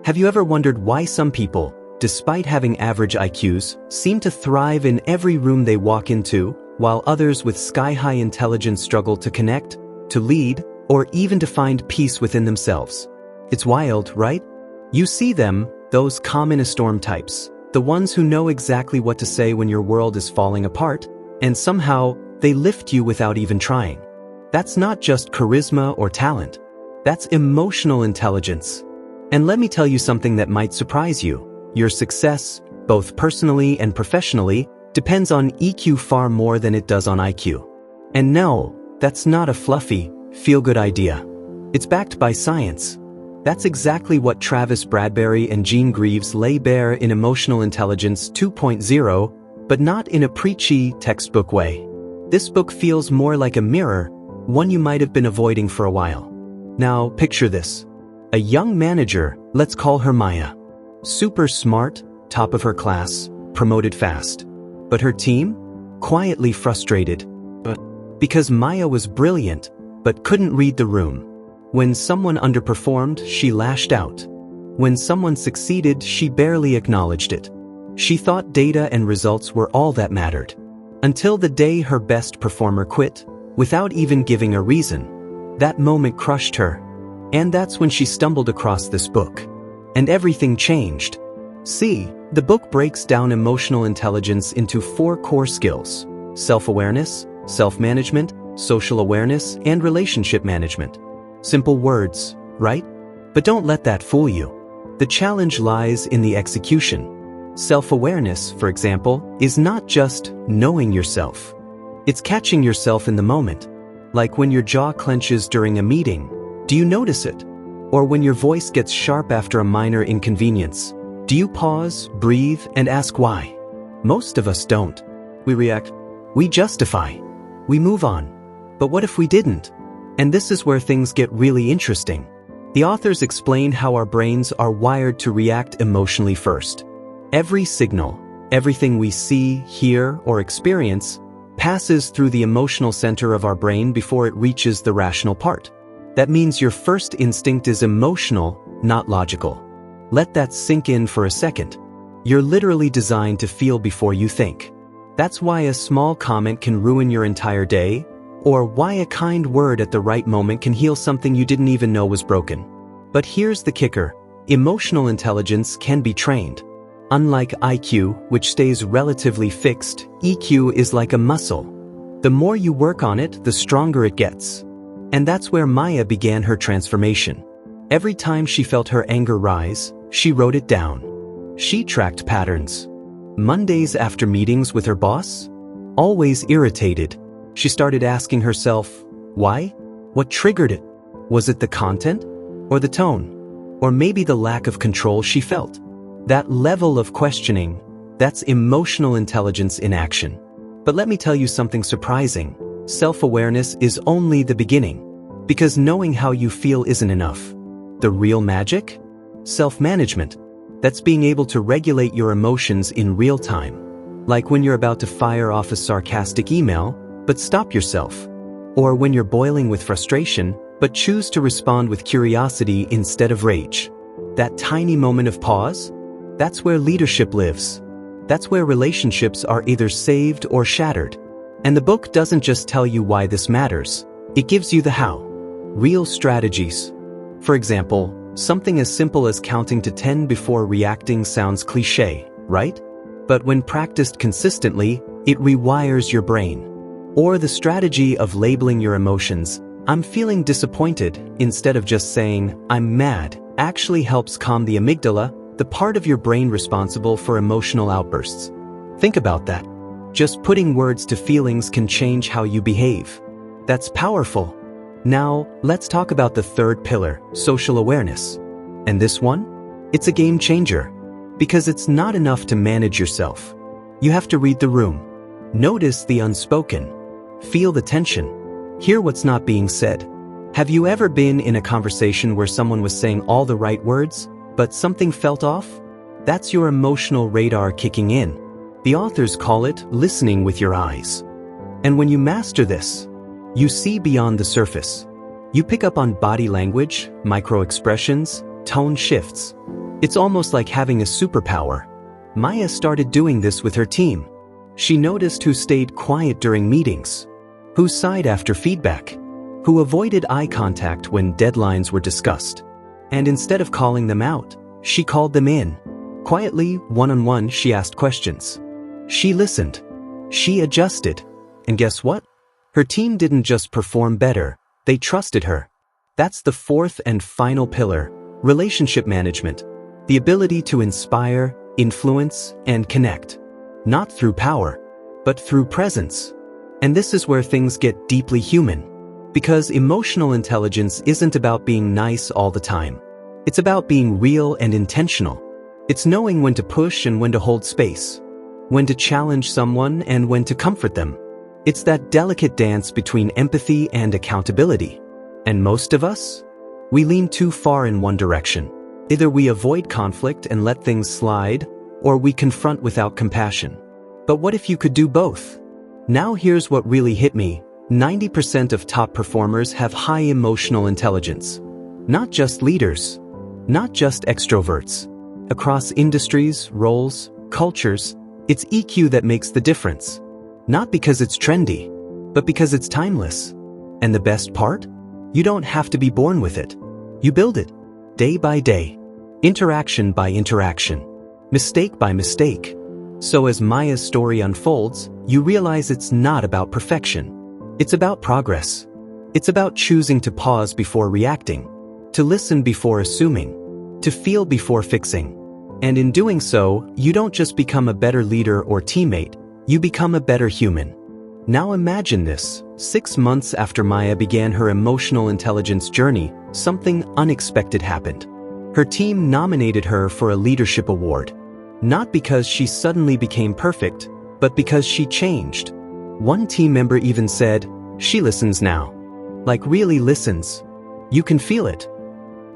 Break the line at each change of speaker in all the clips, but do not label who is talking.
Have you ever wondered why some people, despite having average IQs, seem to thrive in every room they walk into, while others with sky-high intelligence struggle to connect, to lead, or even to find peace within themselves? It's wild, right? You see them, those calm in a storm types, the ones who know exactly what to say when your world is falling apart, and somehow, they lift you without even trying. That's not just charisma or talent. That's emotional intelligence. And let me tell you something that might surprise you. Your success, both personally and professionally, depends on EQ far more than it does on IQ. And no, that's not a fluffy, feel-good idea. It's backed by science. That's exactly what Travis Bradberry and Greaves lay bare in Emotional Intelligence 2.0, but not in a preachy, textbook way. This book feels more like a mirror, one you might have been avoiding for a while. Now, picture this. A young manager, let's call her Maya. Super smart, top of her class, promoted fast. But her team? Quietly frustrated. Because Maya was brilliant, but couldn't read the room. When someone underperformed, she lashed out. When someone succeeded, she barely acknowledged it. She thought data and results were all that mattered. Until the day her best performer quit, without even giving a reason. That moment crushed her. And that's when she stumbled across this book. And everything changed. See, the book breaks down emotional intelligence into 4 core skills: self-awareness, self-management, social awareness, and relationship management. Simple words, right? But don't let that fool you. The challenge lies in the execution. Self-awareness, for example, is not just knowing yourself. It's catching yourself in the moment. Like when your jaw clenches during a meeting. Do you notice it? Or when your voice gets sharp after a minor inconvenience, do you pause, breathe, and ask why? Most of us don't. We react. We justify. We move on. But what if we didn't? And this is where things get really interesting. The authors explain how our brains are wired to react emotionally first. Every signal, everything we see, hear, or experience, passes through the emotional center of our brain before it reaches the rational part. That means your first instinct is emotional, not logical. Let that sink in for a second. You're literally designed to feel before you think. That's why a small comment can ruin your entire day, or why a kind word at the right moment can heal something you didn't even know was broken. But here's the kicker. Emotional intelligence can be trained. Unlike IQ, which stays relatively fixed, EQ is like a muscle. The more you work on it, the stronger it gets. And that's where Maya began her transformation. Every time she felt her anger rise, she wrote it down. She tracked patterns. Mondays after meetings with her boss? Always irritated. She started asking herself, why? What triggered it? Was it the content? Or the tone? Or maybe the lack of control she felt? That level of questioning, that's emotional intelligence in action. But let me tell you something surprising. Self-awareness is only the beginning. Because knowing how you feel isn't enough. The real magic? Self-management. That's being able to regulate your emotions in real time. Like when you're about to fire off a sarcastic email, but stop yourself. Or when you're boiling with frustration, but choose to respond with curiosity instead of rage. That tiny moment of pause? That's where leadership lives. That's where relationships are either saved or shattered. And the book doesn't just tell you why this matters. It gives you the how. Real strategies. For example, something as simple as counting to 10 before reacting sounds cliché, right? But when practiced consistently, it rewires your brain. Or the strategy of labeling your emotions. I'm feeling disappointed, instead of just saying, I'm mad, actually helps calm the amygdala, the part of your brain responsible for emotional outbursts. Think about that. Just putting words to feelings can change how you behave. That's powerful. Now, let's talk about the third pillar, social awareness. And this one? It's a game changer. Because it's not enough to manage yourself. You have to read the room. Notice the unspoken. Feel the tension. Hear what's not being said. Have you ever been in a conversation where someone was saying all the right words, but something felt off? That's your emotional radar kicking in. The authors call it listening with your eyes. And when you master this, you see beyond the surface. You pick up on body language, micro-expressions, tone shifts. It's almost like having a superpower. Maya started doing this with her team. She noticed who stayed quiet during meetings, who sighed after feedback, who avoided eye contact when deadlines were discussed. And instead of calling them out, she called them in. Quietly, one-on-one, she asked questions. She listened. She adjusted. And guess what? Her team didn't just perform better, they trusted her. That's the fourth and final pillar, relationship management. The ability to inspire, influence, and connect. Not through power, but through presence. And this is where things get deeply human. Because emotional intelligence isn't about being nice all the time. It's about being real and intentional. It's knowing when to push and when to hold space. When to challenge someone and when to comfort them. It's that delicate dance between empathy and accountability. And most of us? We lean too far in one direction. Either we avoid conflict and let things slide, or we confront without compassion. But what if you could do both? Now here's what really hit me. 90% of top performers have high emotional intelligence. Not just leaders. Not just extroverts. Across industries, roles, cultures, it's EQ that makes the difference. Not because it's trendy, but because it's timeless. And the best part? You don't have to be born with it. You build it. Day by day. Interaction by interaction. Mistake by mistake. So as Maya's story unfolds, you realize it's not about perfection. It's about progress. It's about choosing to pause before reacting, to listen before assuming, to feel before fixing. And in doing so, you don't just become a better leader or teammate, you become a better human. Now imagine this. 6 months after Maya began her emotional intelligence journey, something unexpected happened. Her team nominated her for a leadership award. Not because she suddenly became perfect, but because she changed. One team member even said, "She listens now." Like really listens. You can feel it.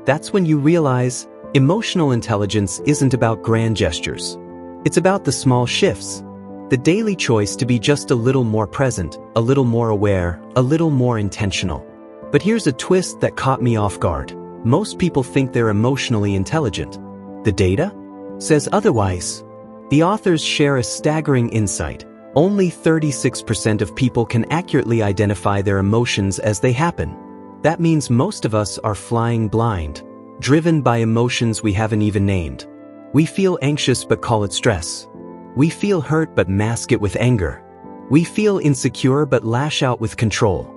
That's when you realize emotional intelligence isn't about grand gestures. It's about the small shifts. The daily choice to be just a little more present, a little more aware, a little more intentional. But here's a twist that caught me off guard. Most people think they're emotionally intelligent. The data says otherwise. The authors share a staggering insight. Only 36% of people can accurately identify their emotions as they happen. That means most of us are flying blind, driven by emotions we haven't even named. We feel anxious but call it stress. We feel hurt but mask it with anger. We feel insecure but lash out with control.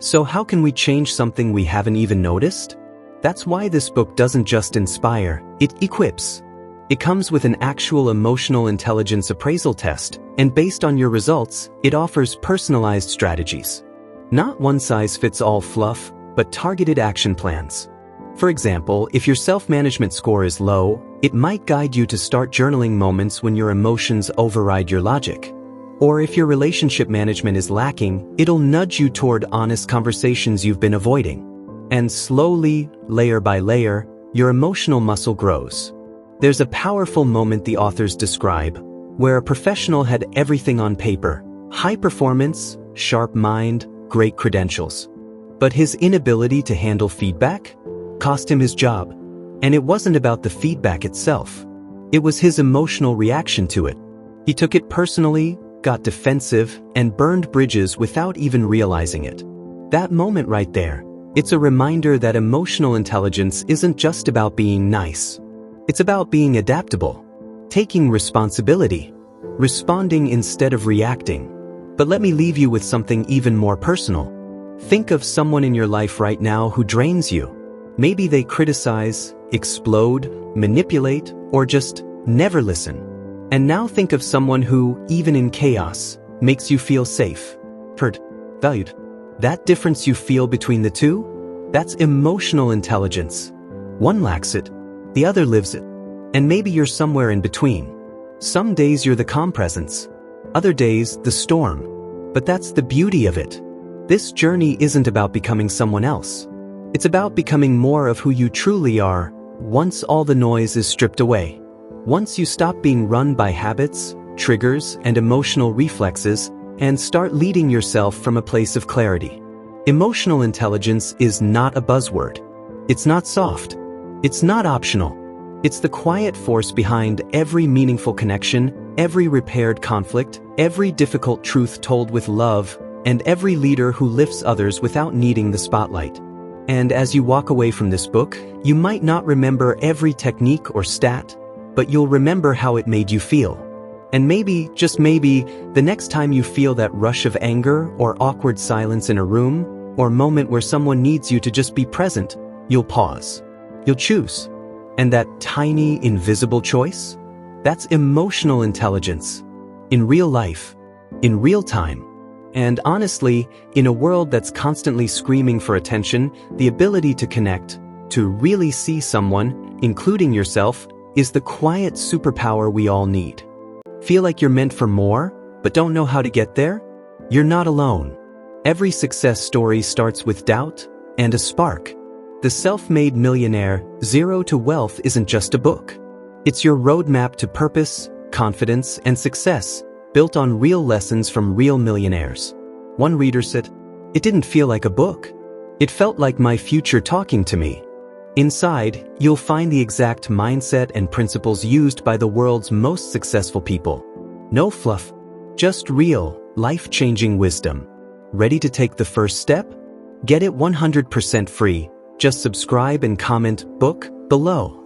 So how can we change something we haven't even noticed? That's why this book doesn't just inspire, it equips. It comes with an actual emotional intelligence appraisal test, and based on your results, it offers personalized strategies. Not one-size-fits-all fluff, but targeted action plans. For example, if your self-management score is low, it might guide you to start journaling moments when your emotions override your logic. Or if your relationship management is lacking, it'll nudge you toward honest conversations you've been avoiding. And slowly, layer by layer, your emotional muscle grows. There's a powerful moment the authors describe, where a professional had everything on paper: high performance, sharp mind, great credentials. But his inability to handle feedback cost him his job. And it wasn't about the feedback itself. It was his emotional reaction to it. He took it personally, got defensive, and burned bridges without even realizing it. That moment right there, it's a reminder that emotional intelligence isn't just about being nice. It's about being adaptable, taking responsibility, responding instead of reacting. But let me leave you with something even more personal. Think of someone in your life right now who drains you. Maybe they criticize, explode, manipulate, or just never listen. And now think of someone who, even in chaos, makes you feel safe, heard, valued. That difference you feel between the two? That's emotional intelligence. One lacks it, the other lives it. And maybe you're somewhere in between. Some days you're the calm presence, other days the storm. But that's the beauty of it. This journey isn't about becoming someone else. It's about becoming more of who you truly are, once all the noise is stripped away. Once you stop being run by habits, triggers, and emotional reflexes, and start leading yourself from a place of clarity. Emotional intelligence is not a buzzword. It's not soft. It's not optional. It's the quiet force behind every meaningful connection, every repaired conflict, every difficult truth told with love, and every leader who lifts others without needing the spotlight. And as you walk away from this book, you might not remember every technique or stat, but you'll remember how it made you feel. And maybe, just maybe, the next time you feel that rush of anger or awkward silence in a room, or moment where someone needs you to just be present, you'll pause. You'll choose. And that tiny, invisible choice? That's emotional intelligence. In real life. In real time. And honestly, in a world that's constantly screaming for attention, the ability to connect, to really see someone, including yourself, is the quiet superpower we all need. Feel like you're meant for more, but don't know how to get there? You're not alone. Every success story starts with doubt and a spark. The Self-Made Millionaire, Zero to Wealth isn't just a book. It's your roadmap to purpose, confidence, and success, built on real lessons from real millionaires. One reader said, "It didn't feel like a book. It felt like my future talking to me." Inside, you'll find the exact mindset and principles used by the world's most successful people. No fluff, just real, life-changing wisdom. Ready to take the first step? Get it 100% free. Just subscribe and comment "book" below.